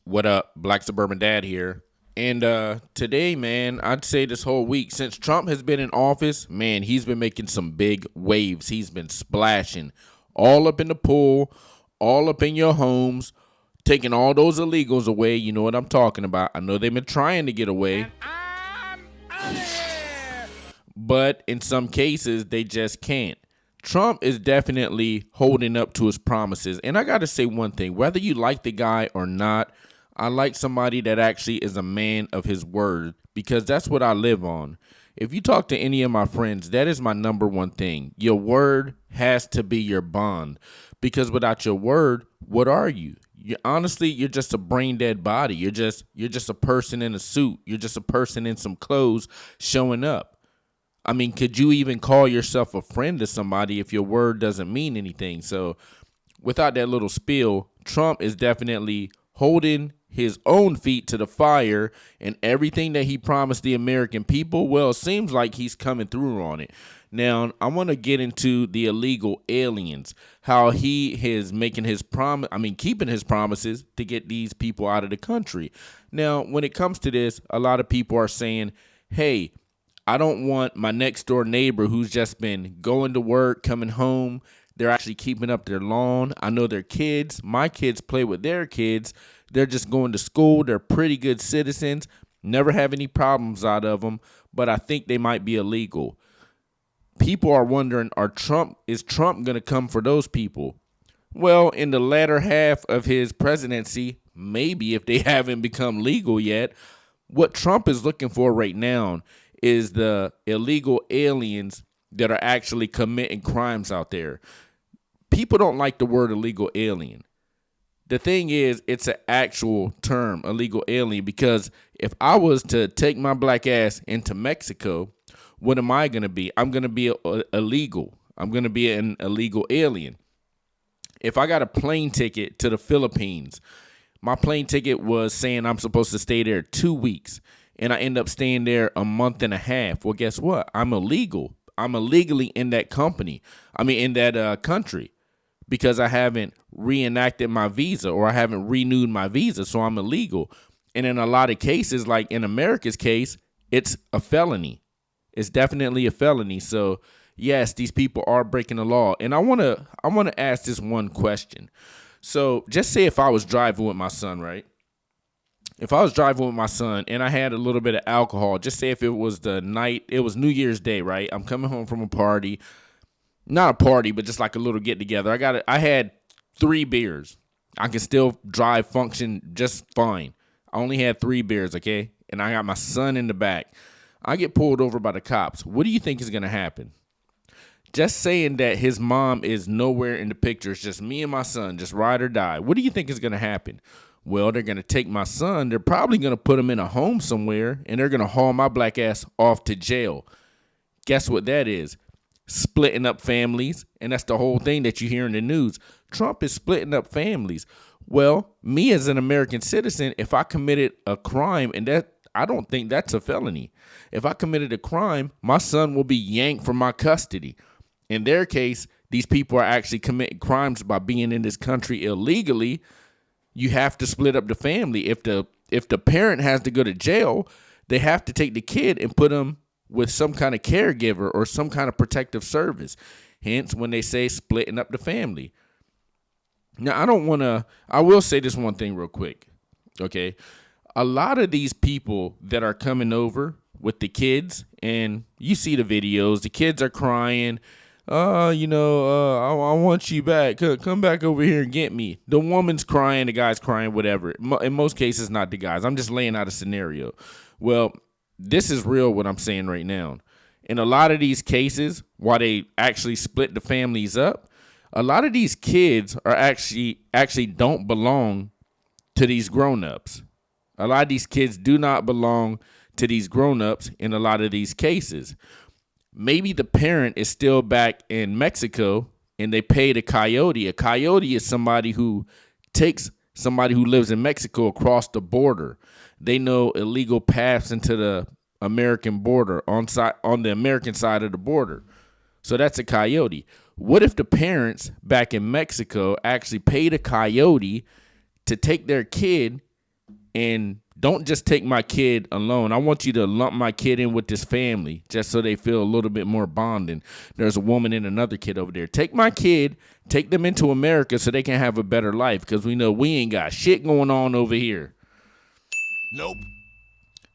What up? Black Suburban Dad here. And today, man, I'd say this whole week, since Trump has been in office, man, he's been making some big waves. He's been splashing all up in the pool, all up in your homes, taking all those illegals away. You know what I'm talking about. I know they've been trying to get away, but in some cases, they just can't. Trump is definitely holding up to his promises. And I got to say one thing, whether you like the guy or not, I like somebody that actually is a man of his word, because that's what I live on. If you talk to any of my friends, that is my number one thing. Your word has to be your bond, because without your word, what are you? Honestly, you're just a brain dead body. You're just a person in a suit. You're just a person in some clothes showing up. I mean, could you even call yourself a friend to somebody if your word doesn't mean anything? So, without that little spiel, Trump is definitely holding his own feet to the fire, and everything that he promised the American people, well, it seems like he's coming through on it. Now, I want to get into the illegal aliens, how he is making his keeping his promises to get these people out of the country. Now, when it comes to this, a lot of people are saying, hey, I don't want my next door neighbor who's just been going to work, coming home. They're actually keeping up their lawn. I know their kids. My kids play with their kids. They're just going to school. They're pretty good citizens. Never have any problems out of them. But I think they might be illegal. People are wondering, is Trump going to come for those people? Well, in the latter half of his presidency, maybe, if they haven't become legal yet. What Trump is looking for right now is the illegal aliens that are actually committing crimes out there. People don't like the word illegal alien. The thing is, it's an actual term, illegal alien, because if I was to take my black ass into Mexico, what am I going to be? I'm going to be illegal. I'm going to be an illegal alien. If I got a plane ticket to the Philippines, my plane ticket was saying I'm supposed to stay there 2 weeks, and I end up staying there a month and a half. Well, guess what? I'm illegal. I'm illegally in that in that country, because I haven't reenacted my visa, or I haven't renewed my visa, so I'm illegal. And in a lot of cases, like in America's case, it's a felony. It's definitely a felony. So yes, these people are breaking the law. And I wanna ask this one question. So just say if I was driving with my son, right? If I was driving with my son and I had a little bit of alcohol, just say if it was it was New Year's Day, right? I'm coming home from a party, not a party, but just like a little get together. I had 3 beers. I can still drive, function just fine. I only had 3 beers, okay? And I got my son in the back. I get pulled over by the cops. What do you think is going to happen? Just saying that his mom is nowhere in the picture. It's just me and my son, just ride or die. What do you think is going to happen? Well, they're going to take my son. They're probably going to put him in a home somewhere, and they're going to haul my black ass off to jail. Guess what that is? Splitting up families, and that's the whole thing that you hear in the news. Trump is splitting up families. Well, me as an American citizen, if I committed a crime, and that I don't think that's a felony. If I committed a crime, my son will be yanked from my custody. In their case, these people are actually committing crimes by being in this country illegally. You have to split up the family. If the parent has to go to jail, they have to take the kid and put him with some kind of caregiver or some kind of protective service. Hence, when they say splitting up the family. Now, I will say this one thing real quick, okay? A lot of these people that are coming over with the kids, and you see the videos, the kids are crying, I want you back. Come back over here and get me. The woman's crying, the guy's crying, whatever. In most cases, not the guys. I'm just laying out a scenario. Well, this is real what I'm saying right now. In a lot of these cases, while they actually split the families up, a lot of these kids are actually don't belong to these grown-ups. A lot of these kids do not belong to these grown-ups in a lot of these cases. Maybe the parent is still back in Mexico and they paid a coyote. A coyote is somebody who takes somebody who lives in Mexico across the border. They know illegal paths into the American border on the American side of the border. So that's a coyote. What if the parents back in Mexico actually paid a coyote to take their kid And don't just take my kid alone. I want you to lump my kid in with this family just so they feel a little bit more bonding. There's a woman and another kid over there. Take my kid, take them into America so they can have a better life, because we know we ain't got shit going on over here. Nope.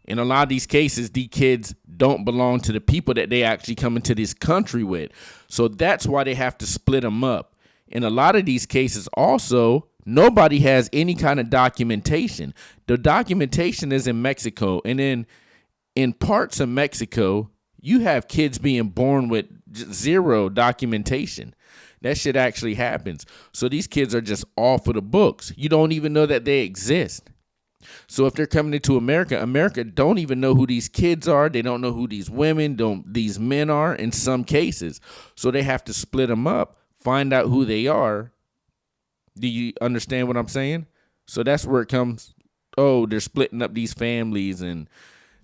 In a lot of these cases, these kids don't belong to the people that they actually come into this country with. So that's why they have to split them up. In a lot of these cases also, nobody has any kind of documentation. The documentation is in Mexico. And then in parts of Mexico, you have kids being born with zero documentation. That shit actually happens. So these kids are just off of the books. You don't even know that they exist. So if they're coming into America, America don't even know who these kids are. They don't know who these these men are in some cases. So they have to split them up, find out who they are. Do you understand what I'm saying? So that's where it comes. Oh, they're splitting up these families and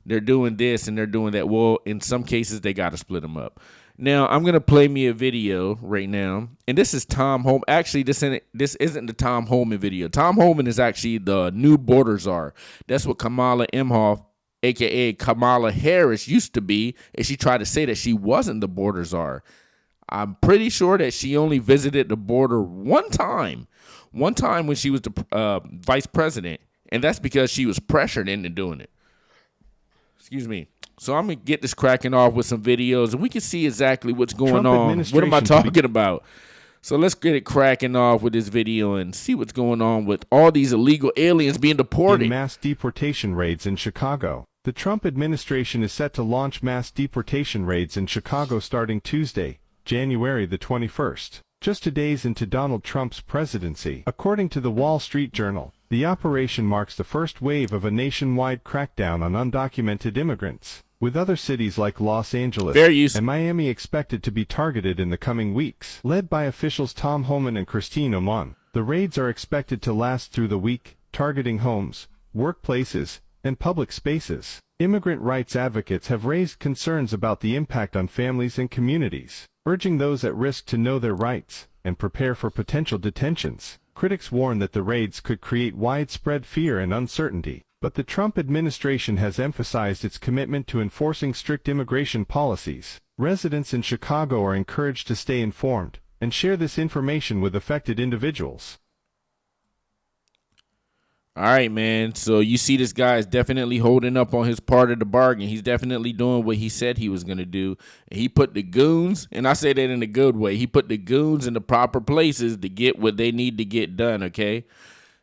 they're doing this and they're doing that. Well, in some cases, they got to split them up. Now, I'm going to play me a video right now. And this is Tom Homan. Actually, this isn't the Tom Homan video. Tom Homan is actually the new border czar. That's what Kamala Imhoff, a.k.a. Kamala Harris, used to be. And she tried to say that she wasn't the border czar. I'm pretty sure that she only visited the border one time when she was the vice president. And that's because she was pressured into doing it. Excuse me. So I'm going to get this cracking off with some videos, and we can see exactly what's going on. What am I talking about? So let's get it cracking off with this video and see what's going on with all these illegal aliens being deported. In mass deportation raids in Chicago. The Trump administration is set to launch mass deportation raids in Chicago starting Tuesday, January the 21st, just 2 days into Donald Trump's presidency. According to the Wall Street Journal, the operation marks the first wave of a nationwide crackdown on undocumented immigrants, with other cities like Los Angeles and Miami expected to be targeted in the coming weeks. Led by officials Tom Homan and Christine Oman, the raids are expected to last through the week, targeting homes, workplaces, and public spaces. Immigrant rights advocates have raised concerns about the impact on families and communities, urging those at risk to know their rights and prepare for potential detentions. Critics warn that the raids could create widespread fear and uncertainty, but the Trump administration has emphasized its commitment to enforcing strict immigration policies. Residents in Chicago are encouraged to stay informed and share this information with affected individuals. All right, man. So you see this guy is definitely holding up on his part of the bargain. He's definitely doing what he said he was going to do. And he put the goons, and I say that in a good way, he put the goons in the proper places to get what they need to get done, okay?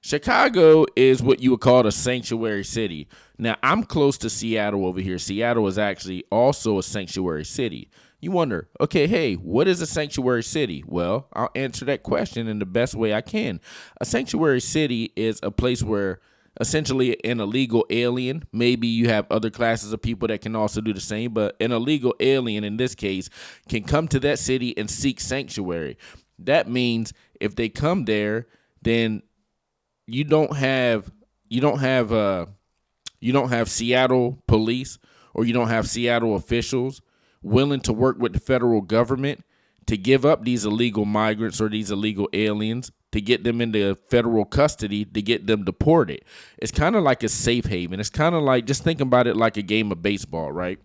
Chicago is what you would call a sanctuary city. Now, I'm close to Seattle over here. Seattle is actually also a sanctuary city. You wonder, okay, hey, what is a sanctuary city? Well, I'll answer that question in the best way I can. A sanctuary city is a place where essentially an illegal alien, maybe you have other classes of people that can also do the same, but an illegal alien in this case can come to that city and seek sanctuary. That means if they come there, then you don't have Seattle police, or you don't have Seattle officials willing to work with the federal government to give up these illegal migrants or these illegal aliens, to get them into federal custody, to get them deported. It's kind of like a safe haven. It's kind of like, just think about it like a game of baseball, right?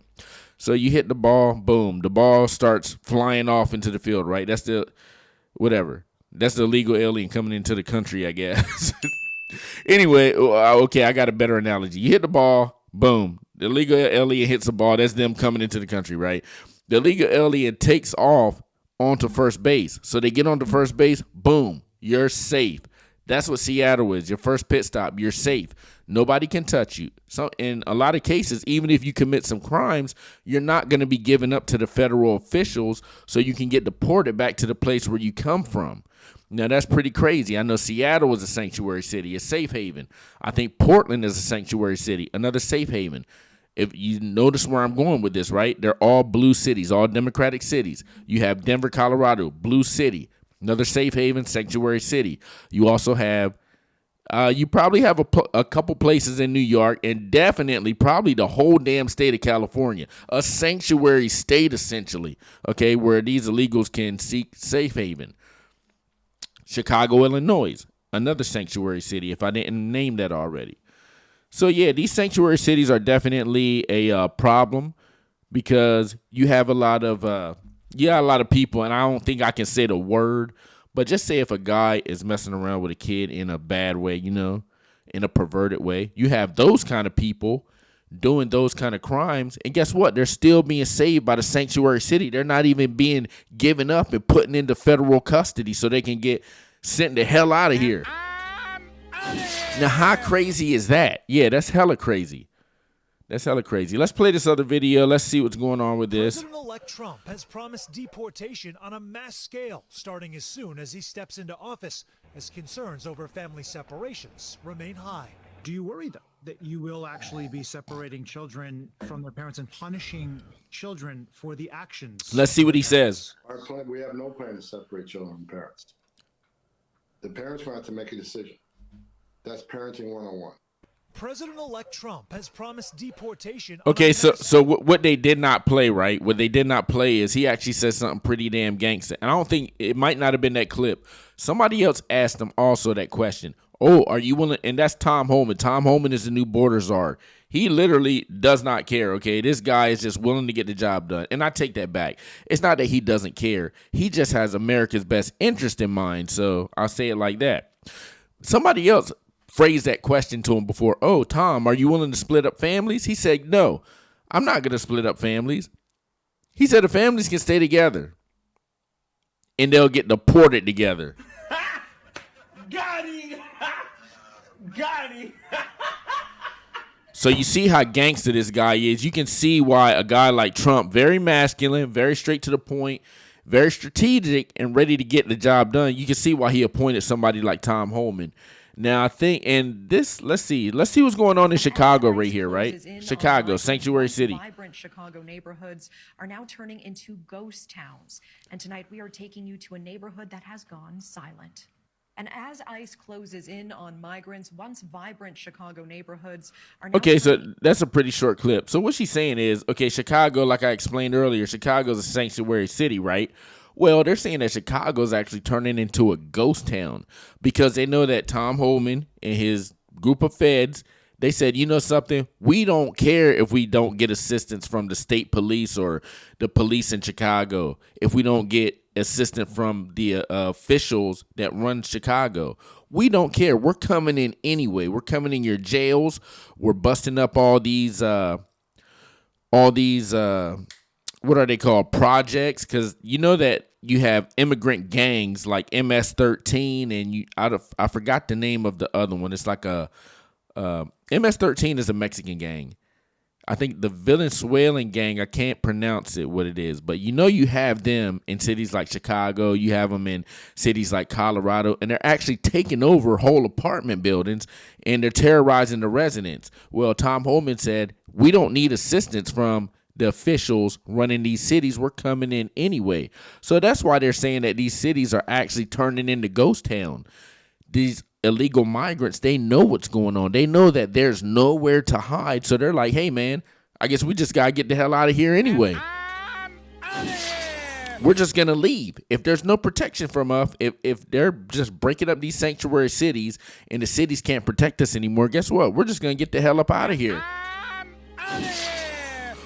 So you hit the ball, boom, the ball starts flying off into the field, right? That's the illegal alien coming into the country, I guess. Anyway, okay, I got a better analogy. You hit the ball, boom. The illegal alien hits the ball. That's them coming into the country, right? The illegal alien takes off onto first base. So they get onto first base, boom, you're safe. That's what Seattle is. Your first pit stop, you're safe. Nobody can touch you. So in a lot of cases, even if you commit some crimes, you're not going to be given up to the federal officials so you can get deported back to the place where you come from. Now, that's pretty crazy. I know Seattle is a sanctuary city, a safe haven. I think Portland is a sanctuary city, another safe haven. If you notice where I'm going with this, right? They're all blue cities, all Democratic cities. You have Denver, Colorado, blue city, another safe haven, sanctuary city. You also have, you probably have a couple places in New York, and definitely probably the whole damn state of California, a sanctuary state essentially, okay, where these illegals can seek safe haven. Chicago, Illinois, another sanctuary city, if I didn't name that already. So yeah, these sanctuary cities are definitely a problem because you have a lot of people, and I don't think I can say the word, but just say if a guy is messing around with a kid in a bad way, in a perverted way, you have those kind of people doing those kind of crimes, and guess what? They're still being saved by the sanctuary city. They're not even being given up and put into federal custody so they can get sent the hell out of here. Now, how crazy is that? Yeah, that's hella crazy. That's hella crazy. Let's play this other video. Let's see what's going on with this. President-elect Trump has promised deportation on a mass scale starting as soon as he steps into office, as concerns over family separations remain high. Do you worry, though, that you will actually be separating children from their parents and punishing children for the actions? Let's see what he says. Our plan, we have no plan to separate children from parents. The parents will have to make a decision. That's parenting 101. President-elect Trump has promised deportation. Okay, so what they did not play, right? What they did not play is he actually said something pretty damn gangster. And I don't think it might not have been that clip. Somebody else asked him also that question. Oh, are you willing? And that's Tom Homan. Tom Homan is the new border czar. He literally does not care, okay? This guy is just willing to get the job done. And I take that back. It's not that he doesn't care. He just has America's best interest in mind. So I'll say it like that. Somebody else phrased that question to him before. Oh, Tom, are you willing to split up families? He said, no, I'm not going to split up families. He said the families can stay together and they'll get deported together. Got him. Got him. So you see how gangster this guy is. You can see why a guy like Trump, very masculine, very straight to the point, very strategic and ready to get the job done. You can see why he appointed somebody like Tom Homan. Now, I think, and this, let's see what's going on in Chicago right here, right? Chicago, Sanctuary City. Vibrant Chicago neighborhoods are now turning into ghost towns. And tonight we are taking you to a neighborhood that has gone silent. And as ICE closes in on migrants, once vibrant Chicago neighborhoods are now... Okay, so that's a pretty short clip. So what she's saying is, okay, Chicago, like I explained earlier, Chicago's a sanctuary city, right? Well, they're saying that Chicago's actually turning into a ghost town because they know that Tom Homan and his group of feds, they said, you know something? We don't care if we don't get assistance from the state police or the police in Chicago, if we don't get assistance from the officials that run Chicago. We don't care. We're coming in anyway. We're coming in your jails. We're busting up all these what are they called? Projects, because you know that you have immigrant gangs like MS-13 and I forgot the name of the other one. It's like a MS-13 is a Mexican gang. I think the Venezuelan gang, I can't pronounce it what it is, but you have them in cities like Chicago, you have them in cities like Colorado, and they're actually taking over whole apartment buildings and they're terrorizing the residents. Well, Tom Homan said, we don't need assistance from the officials running these cities. We're coming in anyway. So that's why they're saying that these cities are actually turning into ghost town. These illegal migrants, they know what's going on. They know that there's nowhere to hide. So they're like, hey, man, I guess we just got to get the hell out of here anyway. We're just going to leave. If there's no protection from us, if they're just breaking up these sanctuary cities and the cities can't protect us anymore, guess what? We're just going to get the hell up out of here.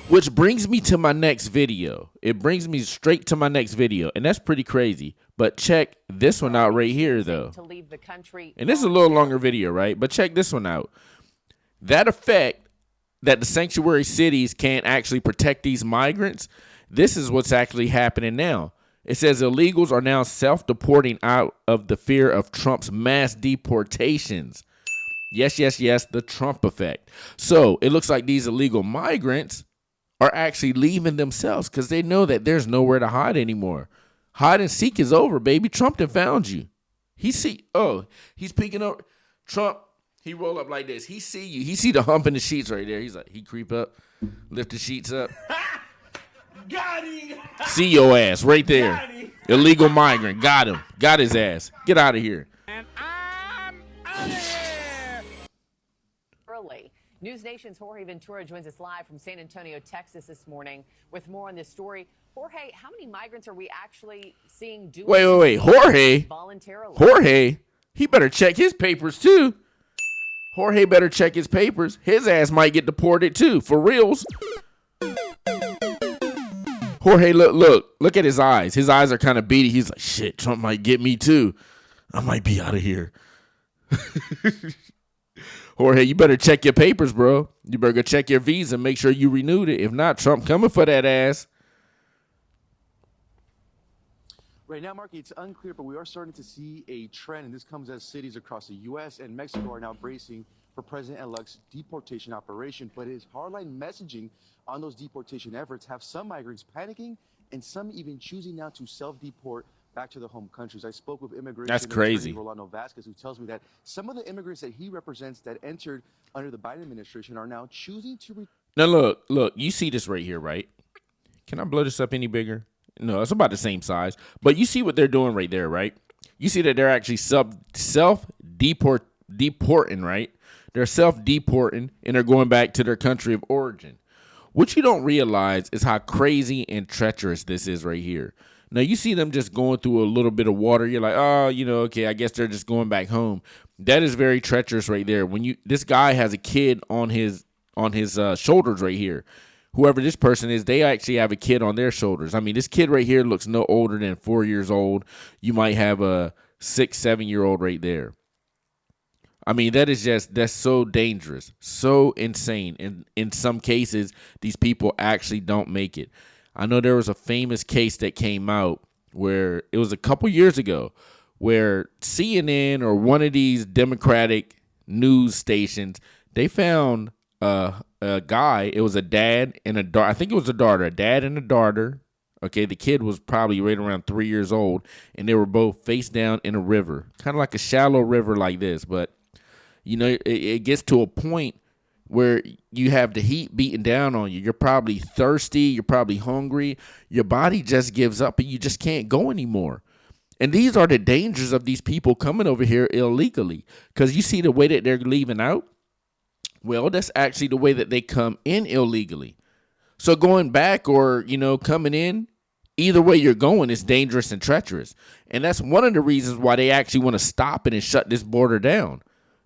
Which brings me to my next video. It brings me straight to my next video, and that's pretty crazy. But check this one out right here, though. To leave the country. And this is a little longer video, right? But check this one out. That effect that the sanctuary cities can't actually protect these migrants, this is what's actually happening now. It says illegals are now self-deporting out of the fear of Trump's mass deportations. Yes, yes, yes, the Trump effect. So it looks like these illegal migrants are actually leaving themselves because they know that there's nowhere to hide anymore. Hide and seek is over, baby. Trump done found you. He's peeking over. Trump, he roll up like this. He see you. He see the hump in the sheets right there. He's like, he creep up, lift the sheets up. Got him. See your ass right there. Illegal migrant. Got him. Got his ass. Get out of here. And I'm out of here. Early. News Nation's Jorge Ventura joins us live from San Antonio, Texas this morning with more on this story. Jorge, how many migrants are we actually seeing doing Wait. Jorge? voluntarily? Jorge? He better check his papers too. Jorge better check his papers. His ass might get deported too, for reals. Jorge, look at his eyes. His eyes are kind of beady. He's like, shit, Trump might get me too. I might be out of here. Jorge, you better check your papers, bro. You better go check your visa and make sure you renewed it. If not, Trump coming for that ass. Right now, Mark, it's unclear, but we are starting to see a trend, and this comes as cities across the U.S. and Mexico are now bracing for President-elect's deportation operation. But his hardline messaging on those deportation efforts have some migrants panicking and some even choosing now to self-deport back to their home countries. I spoke with immigration attorney Rolando Vasquez, who tells me that some of the immigrants that he represents that entered under the Biden administration are now choosing to... Now, look, you see this right here, right? Can I blow this up any bigger? No, it's about the same size. But you see what they're doing right there, right? You see that they're actually self-deporting, right? They're self-deporting, and they're going back to their country of origin. What you don't realize is how crazy and treacherous this is right here. Now, you see them just going through a little bit of water. You're like, oh, okay, I guess they're just going back home. That is very treacherous right there. This guy has a kid on his shoulders right here. Whoever this person is, they actually have a kid on their shoulders. I mean, this kid right here looks no older than 4 years old. You might have a 6-7-year-old right there. I mean, that's so dangerous, so insane. And in some cases, these people actually don't make it. I know there was a famous case that came out where it was a couple years ago where CNN or one of these Democratic news stations, they found a guy. It was a dad and a daughter. I think it was a daughter, a dad and a daughter. Okay, the kid was probably right around 3 years old, and they were both face down in a river, kind of like a shallow river like this. But, it gets to a point where you have the heat beating down on you. You're probably thirsty. You're probably hungry. Your body just gives up, and you just can't go anymore. And these are the dangers of these people coming over here illegally, because you see the way that they're leaving out. Well, that's actually the way that they come in illegally. So going back or, coming in, either way you're going is dangerous and treacherous. And that's one of the reasons why they actually want to stop it and shut this border down.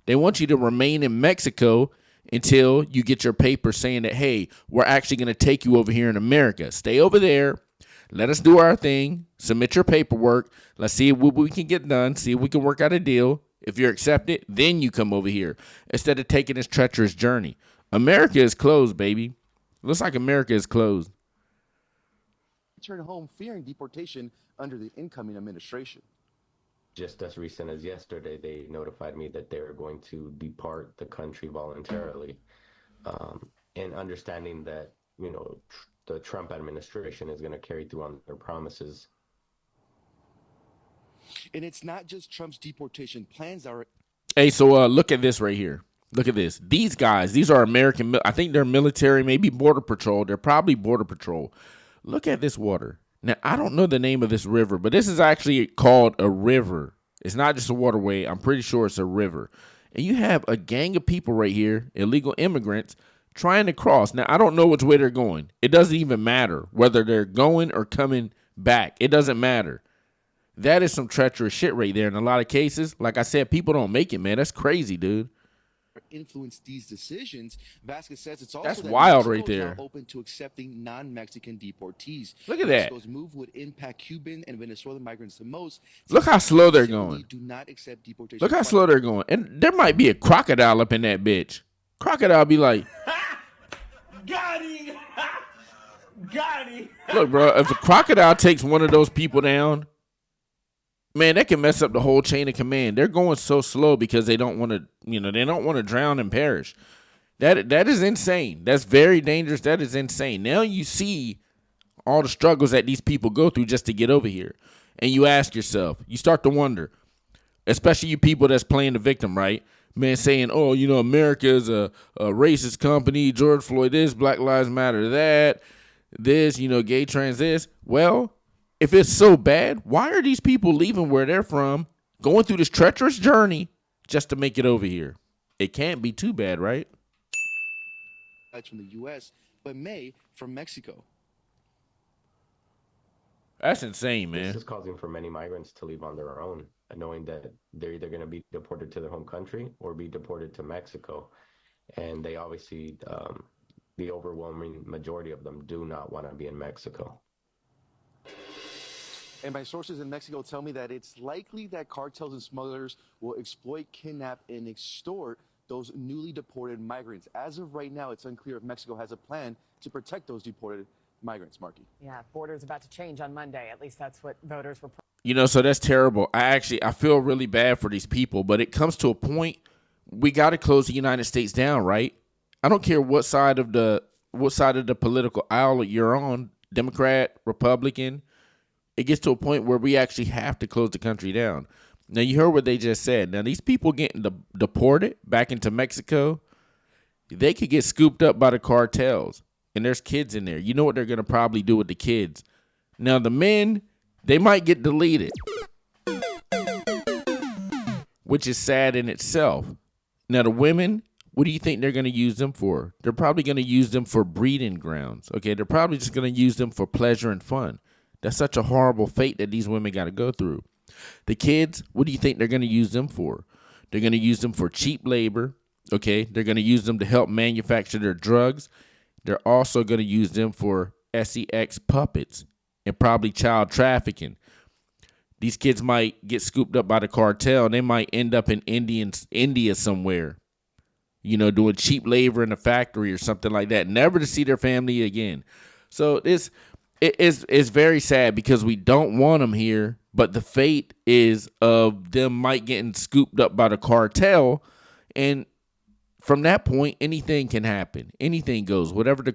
They want you to remain in Mexico until you get your paper saying that, hey, we're actually going to take you over here in America. Stay over there. Let us do our thing. Submit your paperwork. Let's see what we can get done. See if we can work out a deal. If you're accepted, then you come over here instead of taking this treacherous journey. America is closed, baby. Looks like America is closed. Return home fearing deportation under the incoming administration. Just as recent as yesterday, they notified me that they were going to depart the country voluntarily, and understanding that, the Trump administration is going to carry through on their promises. And it's not just Trump's deportation plans that are... Hey, so look at this right here. Look at this. These guys, these are American. I think they're military, maybe Border Patrol. They're probably Border Patrol. Look at this water. Now, I don't know the name of this river, but this is actually called a river. It's not just a waterway. I'm pretty sure it's a river. And you have a gang of people right here, illegal immigrants, trying to cross. Now, I don't know which way they're going. It doesn't even matter whether they're going or coming back. It doesn't matter. That is some treacherous shit right there. In a lot of cases, like I said, people don't make it, man. That's crazy, dude. Influence these decisions. Vasquez says it's also that's wild Mexico right there. Open to accepting non-Mexican deportees. Look at that. Mexico's move would impact Cuban and Venezuelan migrants the most. Look how slow they're going. Do not accept deportation. Look how slow they're going. And there might be a crocodile up in that bitch. Crocodile be like, Got him! Got him! Look, bro, if a crocodile takes one of those people down, man, that can mess up the whole chain of command. They're going so slow because they don't want to, they don't want to drown and perish. That is insane. That's very dangerous. That is insane. Now you see all the struggles that these people go through just to get over here. And you ask yourself, you start to wonder, especially you people that's playing the victim, right? Man, saying, oh, America is a racist company, George Floyd this, Black Lives Matter that, this, gay trans this. Well, if it's so bad, why are these people leaving where they're from, going through this treacherous journey just to make it over here? It can't be too bad, right? From the U.S., but may from Mexico. That's insane, man. This is causing for many migrants to leave on their own, knowing that they're either going to be deported to their home country or be deported to Mexico. And they obviously, the overwhelming majority of them do not want to be in Mexico. And my sources in Mexico tell me that it's likely that cartels and smugglers will exploit, kidnap, and extort those newly deported migrants. As of right now, it's unclear if Mexico has a plan to protect those deported migrants, Marky. Yeah, borders about to change on Monday. At least that's what voters were. So that's terrible. I feel really bad for these people, but it comes to a point we got to close the United States down, right? I don't care what side of the political aisle you're on, Democrat, Republican. It gets to a point where we actually have to close the country down. Now, you heard what they just said. Now, these people getting deported back into Mexico, they could get scooped up by the cartels, and there's kids in there. You know what they're going to probably do with the kids. Now, the men, they might get deleted, which is sad in itself. Now, the women, what do you think they're going to use them for? They're probably going to use them for breeding grounds, okay? They're probably just going to use them for pleasure and fun. That's such a horrible fate that these women got to go through. The kids, what do you think they're going to use them for? They're going to use them for cheap labor, okay? They're going to use them to help manufacture their drugs. They're also going to use them for sex puppets and probably child trafficking. These kids might get scooped up by the cartel, and they might end up in India somewhere, doing cheap labor in a factory or something like that, never to see their family again. So it's very sad because we don't want them here, but the fate is of them might getting scooped up by the cartel, and from that point, anything can happen. Anything goes. Whatever the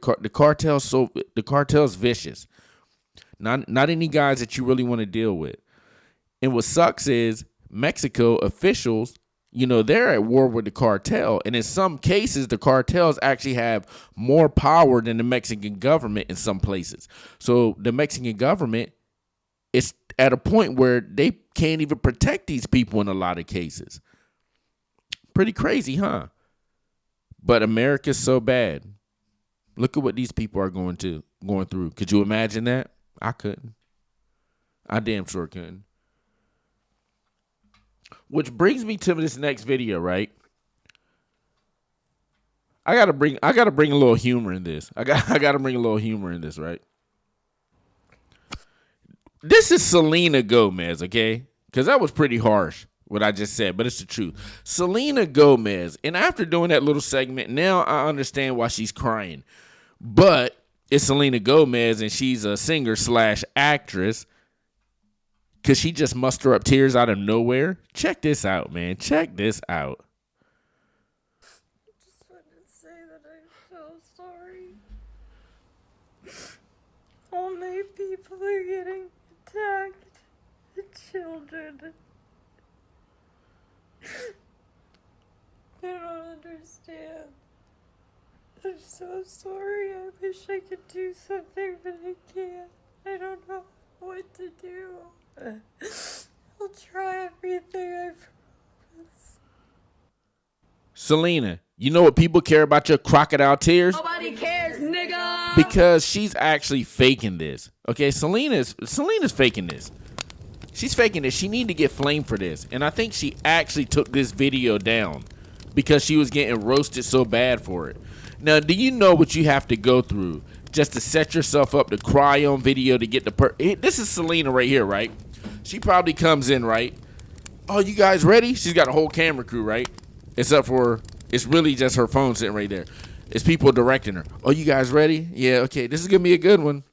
cartel's vicious. Not any guys that you really want to deal with. And what sucks is Mexico officials, they're at war with the cartel. And in some cases, the cartels actually have more power than the Mexican government in some places. So the Mexican government is at a point where they can't even protect these people in a lot of cases. Pretty crazy, huh? But America's so bad. Look at what these people are going through. Could you imagine that? I couldn't. I damn sure couldn't. Which brings me to this next video, right? I gotta bring a little humor in this. I gotta bring a little humor in this, right? This is Selena Gomez, okay? Because that was pretty harsh, what I just said, but it's the truth. Selena Gomez, and after doing that little segment, now I understand why she's crying. But it's Selena Gomez, and she's a singer/actress. Because she just muster up tears out of nowhere. Check this out, man. Check this out. I just wanted to say that I'm so sorry. All my people are getting attacked. The children. They don't understand. I'm so sorry. I wish I could do something, but I can't. I don't know what to do. I'll try everything, I promise. Selena, you know what people care about your crocodile tears? Nobody cares, nigga! Because she's actually faking this. Okay, Selena's faking this. She's faking this. She need to get flamed for this. And I think she actually took this video down because she was getting roasted so bad for it. Now, do you know what you have to go through just to set yourself up to cry on video to get the this is Selena right here, right? She probably comes in, right? Oh, you guys ready? She's got a whole camera crew, right? Except for it's really just her phone sitting right there. It's people directing her. Oh, you guys ready? Yeah, okay. This is going to be a good one.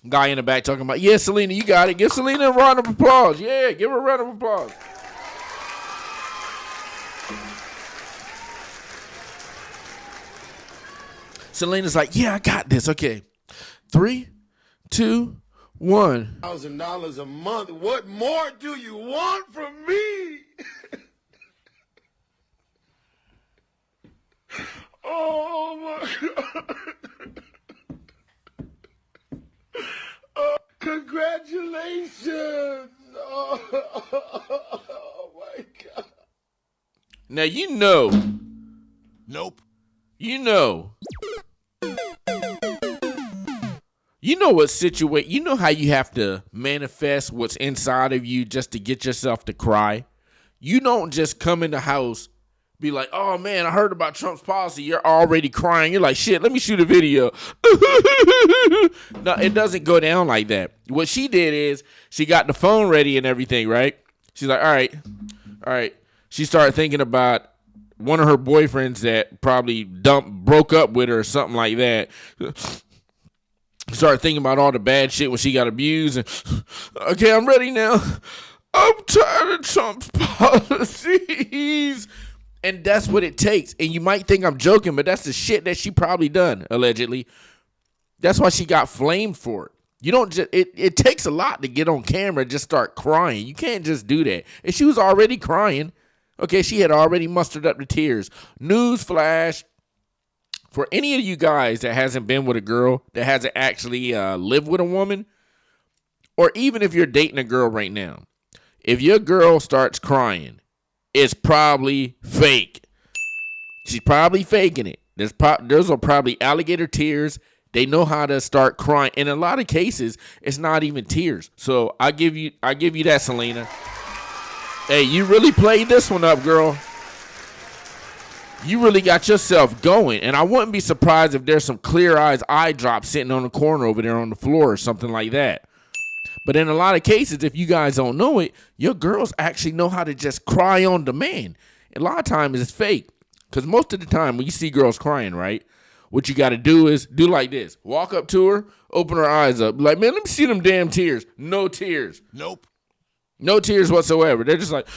Guy in the back talking about, yeah, Selena, you got it. Give Selena a round of applause. Yeah, give her a round of applause. Selena's like, yeah, I got this. Okay. 3, 2, $1,000 a month. What more do you want from me? Oh my God. Congratulations. Oh my God. Now you know. Nope. You know. You know what situation? You know how you have to manifest what's inside of you just to get yourself to cry? You don't just come in the house, be like, oh man, I heard about Trump's policy. You're already crying. You're like, shit, let me shoot a video. No, it doesn't go down like that. What she did is she got the phone ready and everything, right? She's like, all right. She started thinking about one of her boyfriends that probably broke up with her or something like that. Started thinking about all the bad shit when she got abused. And, okay, I'm ready now. I'm tired of Trump's policies. And that's what it takes. And you might think I'm joking, but that's the shit that she probably done, allegedly. That's why she got flamed for it. You don't just, it takes a lot to get on camera and just start crying. You can't just do that. And she was already crying. Okay, she had already mustered up the tears. Newsflash. For any of you guys that hasn't been with a girl, that hasn't actually lived with a woman, or even if you're dating a girl right now, if your girl starts crying, it's probably fake. She's probably faking it. Those are probably alligator tears. They know how to start crying. In a lot of cases, it's not even tears. So I give you that, Selena. Hey, you really played this one up, girl. You really got yourself going. And I wouldn't be surprised if there's some Clear Eyes eye drops sitting on the corner over there on the floor or something like that. But in a lot of cases, if you guys don't know it, your girls actually know how to just cry on demand. A lot of times it's fake. Because most of the time when you see girls crying, right, what you got to do is do like this. Walk up to her, open her eyes up. Like, man, let me see them damn tears. No tears. Nope. No tears whatsoever. They're just like...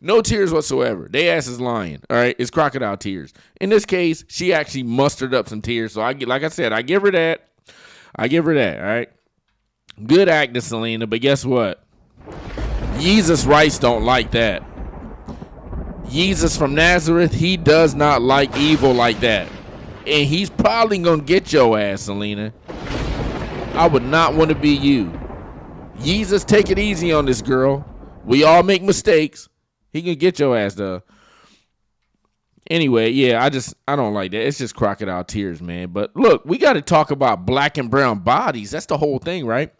No tears whatsoever. They ass is lying. All right, it's crocodile tears. In this case, she actually mustered up some tears. So like I said, I give her that. All right. Good acting, Selena. But guess what? Jesus Rice don't like that. Jesus from Nazareth, he does not like evil like that, and he's probably gonna get your ass, Selena. I would not want to be you. Jesus, take it easy on this girl. We all make mistakes. He can get your ass though. Anyway, yeah, I don't like that. It's just crocodile tears, man. But look, we got to talk about black and brown bodies. That's the whole thing, right?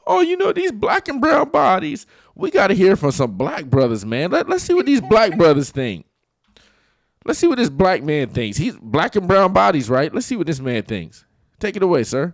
Oh, you know, these black and brown bodies. We got to hear from some black brothers, man. Let's see what these black brothers think. Let's see what this black man thinks. He's black and brown bodies, right? Let's see what this man thinks. Take it away, sir.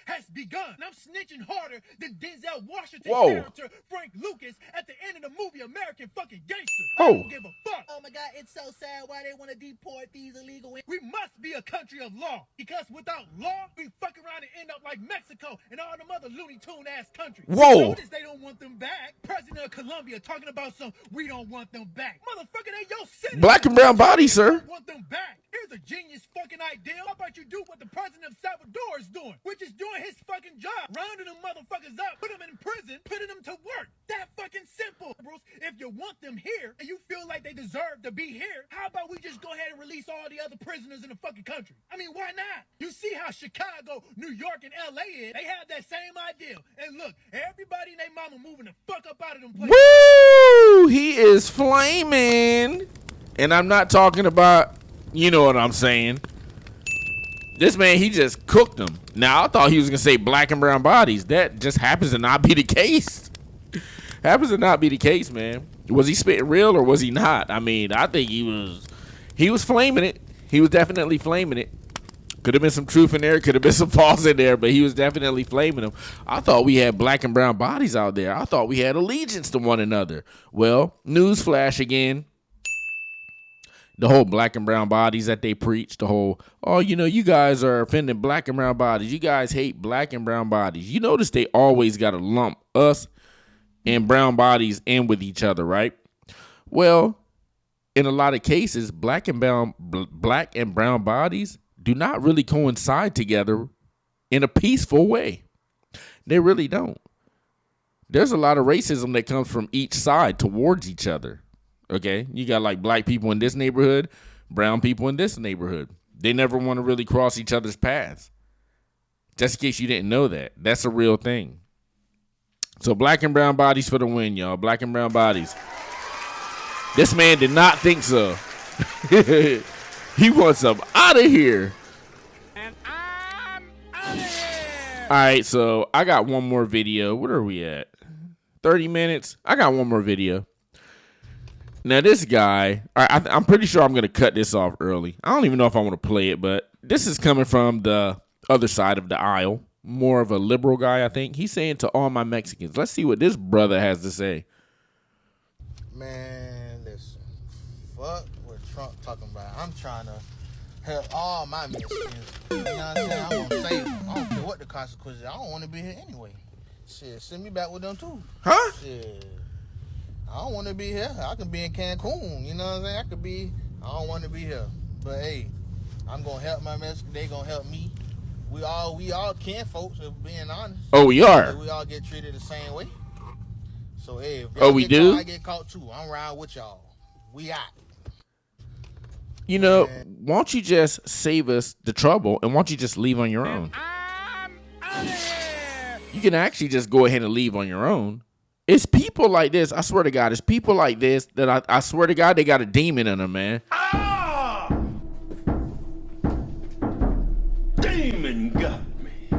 Has begun. And I'm snitching harder than Denzel Washington character Frank Lucas at the end of the movie American fucking Gangster. I don't give a fuck. Oh my God, it's so sad why they want to deport these illegal. We must be a country of law, because without law, we fuck around and end up like Mexico and all them other Looney Tune ass countries. Whoa. Notice they don't want them back. President of Colombia talking about some we don't want them back. Motherfucker, they your citizens. Black and brown bodies, sir. Want them back. Here's a genius fucking idea. How about you do what the president of Salvador is doing, which is doing his fucking job, rounding them motherfuckers up, put them in prison, putting them to work. That fucking simple, Bruce. If you want them here and you feel like they deserve to be here, how about we just go ahead and release all the other prisoners in the fucking country? I mean, why not? You see how Chicago, New York, and LA is? They have that same idea. And look, everybody and their mama moving the fuck up out of them places. Woo! He is flaming. And I'm not talking about, you know what I'm saying. This man, he just cooked them. Now, I thought he was going to say black and brown bodies. That just happens to not be the case. Happens to not be the case, man. Was he spitting real or was he not? I mean, I think he was flaming it. He was definitely flaming it. Could have been some truth in there. Could have been some false in there, but he was definitely flaming them. I thought we had black and brown bodies out there. I thought we had allegiance to one another. Well, newsflash again. The whole black and brown bodies that they preach, the whole, oh, you know, you guys are offending black and brown bodies. You guys hate black and brown bodies. You notice they always got to lump us and brown bodies in with each other, right? Well, in a lot of cases, black and brown bodies do not really coincide together in a peaceful way. They really don't. There's a lot of racism that comes from each side towards each other. Okay, you got like black people in this neighborhood, brown people in this neighborhood. They never want to really cross each other's paths. Just in case you didn't know that. That's a real thing. So black and brown bodies for the win, y'all. Black and brown bodies. This man did not think so. He wants them out of here. right, so I got one more video. What are we at? 30 minutes. I got one more video. Now this guy, I'm pretty sure I'm going to cut this off early. I don't even know if I want to play it, but this is coming from the other side of the aisle. More of a liberal guy, I think. He's saying to all my Mexicans, let's see what this brother has to say. Man, listen, fuck what Trump talking about. I'm trying to help all my Mexicans. You know what I'm saying? I'm going to save them. I don't care what the consequences are. I don't want to be here anyway. Shit, send me back with them too. Huh? Shit. I don't want to be here. I can be in Cancun. You know what I'm saying? I don't want to be here. But hey, I'm going to help my Mexicans. They going to help me. We all kin folks, if being honest. Oh, we are. We all get treated the same way. So hey, if we do? Caught, I get caught too. I'm riding with y'all. We out. You know, why don't you just save us the trouble and why don't you just leave on your own? You can actually just go ahead and leave on your own. It's people like this, I swear to God, it's people like this that I swear to God, they got a demon in them, man. Demon got me.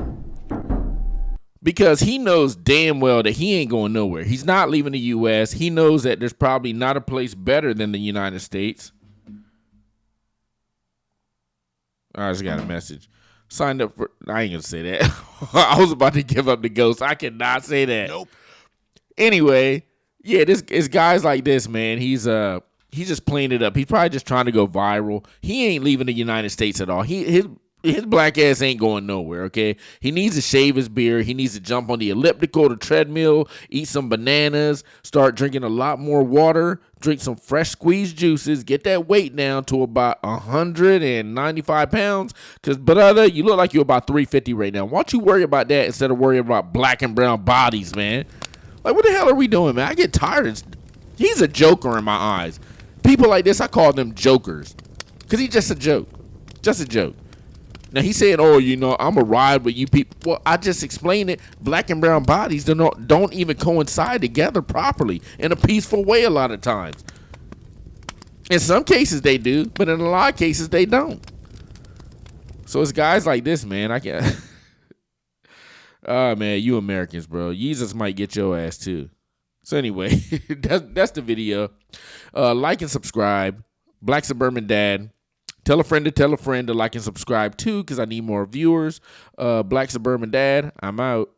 Because he knows damn well that he ain't going nowhere. He's not leaving the U.S. He knows that there's probably not a place better than the United States. I just got a message. Signed up for... I ain't going to say that. I was about to give up the ghost. I cannot say that. Nope. Anyway, yeah, it's guys like this, man. He's just playing it up. He's probably just trying to go viral. He ain't leaving the United States at all. His black ass ain't going nowhere, okay? He needs to shave his beard. He needs to jump on the elliptical, the treadmill, eat some bananas, start drinking a lot more water, drink some fresh squeezed juices, get that weight down to about 195 pounds. Because, brother, you look like you're about 350 right now. Why don't you worry about that instead of worrying about black and brown bodies, man? Like, what the hell are we doing, man? I get tired. He's a joker in my eyes. People like this, I call them jokers. Because he's just a joke. Just a joke. Now, he's saying, oh, you know, I'm going to ride with you people. Well, I just explained it. Black and brown bodies don't even coincide together properly in a peaceful way a lot of times. In some cases, they do. But in a lot of cases, they don't. So it's guys like this, man. I can't... Oh, man, you Americans, bro. Jesus might get your ass, too. So anyway, that's the video. Like and subscribe. Black Suburban Dad. Tell a friend to like and subscribe too, because I need more viewers. Black Suburban Dad, I'm out.